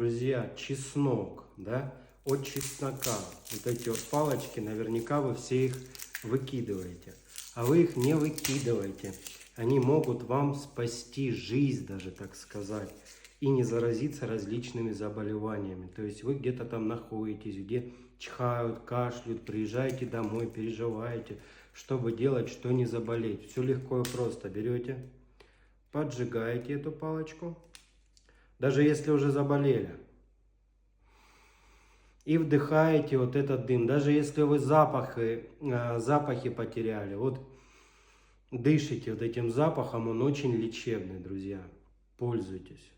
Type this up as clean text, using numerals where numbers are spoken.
друзья, чеснок, да, от чеснока. Вот эти вот палочки, наверняка вы все их выкидываете. А вы их не выкидываете. Они могут вам спасти жизнь, даже так сказать, и не заразиться различными заболеваниями. То есть вы где-то там находитесь, где чихают, кашляют, приезжаете домой, переживаете, чтобы делать, что не заболеть. Все легко и просто. Берете, поджигаете эту палочку, даже если уже заболели. И вдыхаете вот этот дым. Даже если вы запахи потеряли, вот дышите вот этим запахом, он очень лечебный, друзья. Пользуйтесь.